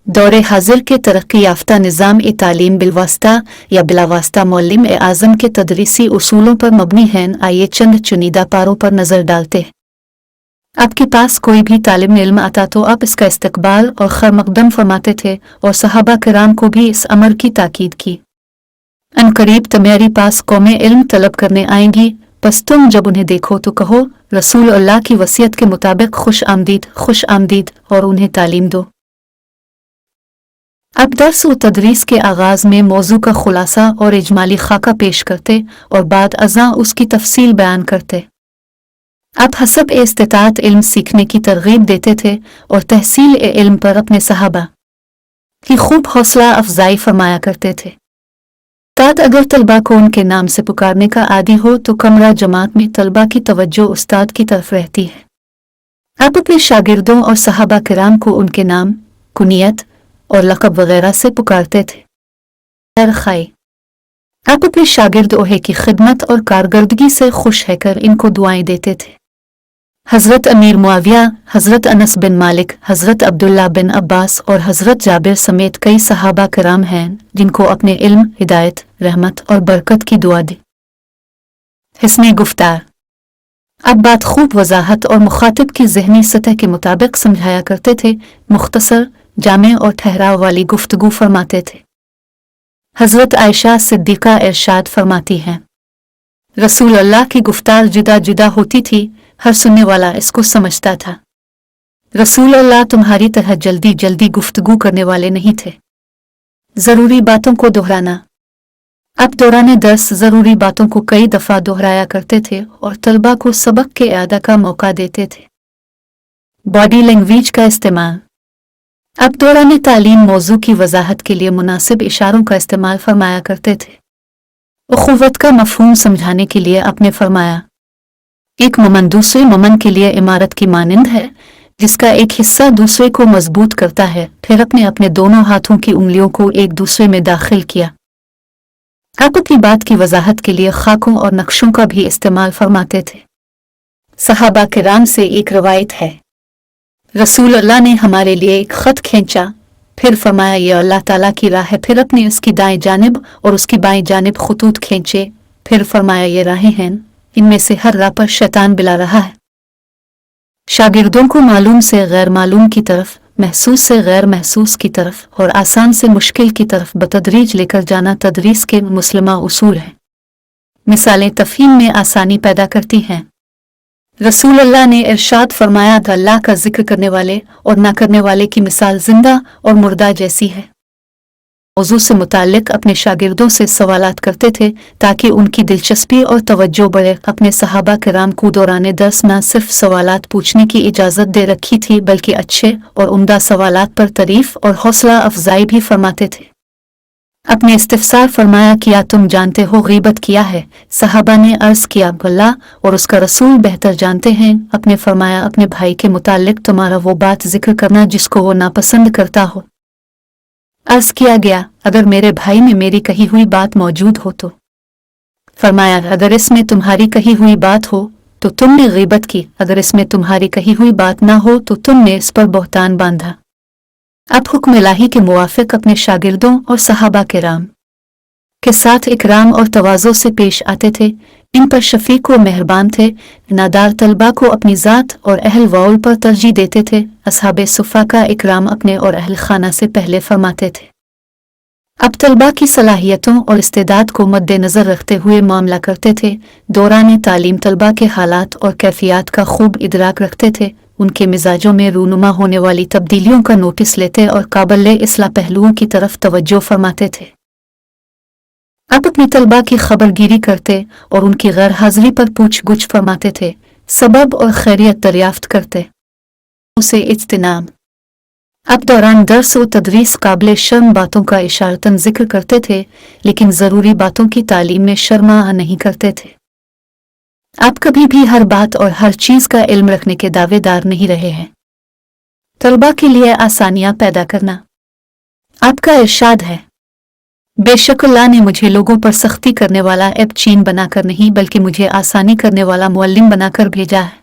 दौरे हाजिर के तरक्की याफ्ता निज़ाम तालीम बिलवास्ता या बिलावास्ता मुअल्लिम आज़म के तदरीसी उसूलों पर मबनी है। आइए चंद चुनिंदा पारों पर नज़र डालते हैं। आपके पास कोई भी तालिब इल्म आता तो आप इसका इस्तकबाल और खैर मकदम फरमाते थे और सहाबा किराम को भी इस अमर की ताकीद की। अनकरीब तुम्हारे पास कौमें इल्म तलब करने आएंगी, बस तुम जब उन्हें देखो तो कहो रसूल अल्लाह की वसीयत के मुताबिक खुश आमदीद और उन्हें तालीम दो। अब दर्स व तदरीस के आगाज़ में मौजू का खुलासा और इजमाली खाका पेश करते और बाद अज़ां उसकी तफसील बयान करते। आप हसब इस्तिताअत इल्म सीखने की तरगीब देते थे और तहसील इल्म पर अपने सहाबा की खूब हौसला अफजाई फरमाया करते थे। तात अगर तलबा को उनके नाम से पुकारने का आदी हो तो कमरा जमात में तलबा की तवज्जो उस्ताद की तरफ रहती है। आप अपने शागिर्दों और सहाबा किराम को उनके नाम, कुनियत और लक़ब वगैरह से पुकारते थे। खैर खाई आप अपने शागिर्दों की खिदमत और कारकर्दगी से खुश रहकर इनको दुआएं देते थे। हज़रत अमीर मुआविया, हज़रत अनस बिन मालिक, हज़रत अब्दुल्ला बिन अब्बास और हज़रत जाबिर समेत कई सहाबा किराम हैं जिनको अपने इल्म, हिदायत, रहमत और बरकत की दुआ दी। हिस्ने गुफ्तार अब बात खूब वजाहत और मुखातिब की ज़हनी सतह के मुताबिक समझाया करते थे। मुख्तसर, जामे और ठहराव वाली गुफ्तगू फरमाते थे। हज़रत आयशा सिद्दीक़ा इरशाद फरमाती हैं, रसूल अल्लाह की गुफ्तार जुदा जुदा होती थी, हर सुनने वाला इसको समझता था। रसूल अल्लाह तुम्हारी तरह जल्दी जल्दी गुफ्तगू करने वाले नहीं थे। ज़रूरी बातों को दोहराना अब दौरान दर्स ज़रूरी बातों को कई दफ़ा दोहराया करते थे और तलबा को सबक के अदा का मौका देते थे। बॉडी लैंग्वेज का इस्तेमाल अब दौरान तालीम मौजू की वजाहत के लिए मुनासिब इशारों का इस्तेमाल फरमाया करते थे। उखुवत का मफहूम समझाने के लिए आपने फरमाया, एक ममन दूसरे ममन के लिए इमारत की मानिंद है जिसका एक हिस्सा दूसरे को मजबूत करता है। फिर अपने अपने दोनों हाथों की उंगलियों को एक दूसरे में दाखिल किया। आप अपनी बात की वजाहत के लिए खाकों और नक्शों का भी इस्तेमाल फरमाते थे। सहाबा किराम से एक रवायत है, रसूल अल्लाह ने हमारे लिए एक खत खींचा, फिर फरमाया ये अल्लाह ताला की राह है। फिर अपनी उसकी दाएं जानिब और उसकी बाएं जानिब खतूत खींचे, फिर फरमाया ये राहें हैं, इनमें से हर राह पर शैतान बिला रहा है। शागिर्दों को मालूम से गैर मालूम की तरफ, महसूस से गैर महसूस की तरफ और आसान से मुश्किल की तरफ बतदरीज लेकर जाना तदरीस के मुस्लिमा उसूल हैं। मिसालें तफहीम में आसानी पैदा करती हैं। रसूल अल्लाह ने इरशाद फरमाया, अल्लाह का जिक्र करने वाले और ना करने वाले की मिसाल जिंदा और मुर्दा जैसी है। मौजू से मुताल्लिक अपने शागिर्दों से सवालात करते थे ताकि उनकी दिलचस्पी और तवज्जो बढ़े। अपने सहाबा किराम को दौरान दर्स न सिर्फ सवालात पूछने की इजाज़त दे रखी थी बल्कि अच्छे और उम्दा सवालात पर तारीफ और हौसला अफजाई भी फरमाते थे। अपने इस्तिफसार फरमाया, किया तुम जानते हो गीबत किया है? सहाबा ने अर्ज किया, अल्लाह और उसका रसूल बेहतर जानते हैं। अपने फरमाया, अपने भाई के मुताल्लिक तुम्हारा वो बात जिक्र करना जिसको वो नापसंद करता हो। अर्ज किया गया, अगर मेरे भाई में मेरी कही हुई बात मौजूद हो तो? फरमाया, अगर इसमें तुम्हारी कही हुई बात हो तो तुमने गीबत की, अगर इसमें तुम्हारी कही हुई बात ना हो तो तुमने इस पर बहतान बांधा। अब हुक्म इलाही के मुवाफिक अपने शागिर्दों और सहाबा किराम के साथ इकराम और तवाज़ो से पेश आते थे। इन पर शफीक व मेहरबान थे। नादार तलबा को अपनी ज़ात और अहल वाउल पर तरजीह देते थे। असहाबे सुफ़ा का इकराम अपने और अहल खाना से पहले फरमाते थे। अब तलबा की सलाहियतों और इस्तेदाद को मद्देनज़र रखते हुए मामला करते थे। दौरान तालीम तलबा के हालात और कैफियत का खूब इदराक रखते थे। उनके मिजाजों में रूनुमा होने वाली तब्दीलियों का नोटिस लेते और काबिल इस्लाह पहलुओं की तरफ तवज्जो फरमाते थे। अब अपनी तलबा की खबरगिरी करते और उनकी गैर हाजिरी पर पूछ गुछ फरमाते थे। सबब और खैरियत दरियाफ्त करते, उसे इज्तिनाब। अब दौरान दर्स व तदरीस काबिल शर्म बातों का इशारतन जिक्र करते थे, लेकिन ज़रूरी बातों की तालीम में शर्मा नहीं करते थे। आप कभी भी हर बात और हर चीज़ का इल्म रखने के दावेदार नहीं रहे हैं। तलबा के लिए आसानियां पैदा करना। आपका इरशाद है, बेशक अल्लाह ने मुझे लोगों पर सख्ती करने वाला एब चीन बनाकर नहीं बल्कि मुझे आसानी करने वाला मुअल्लिम बनाकर भेजा है।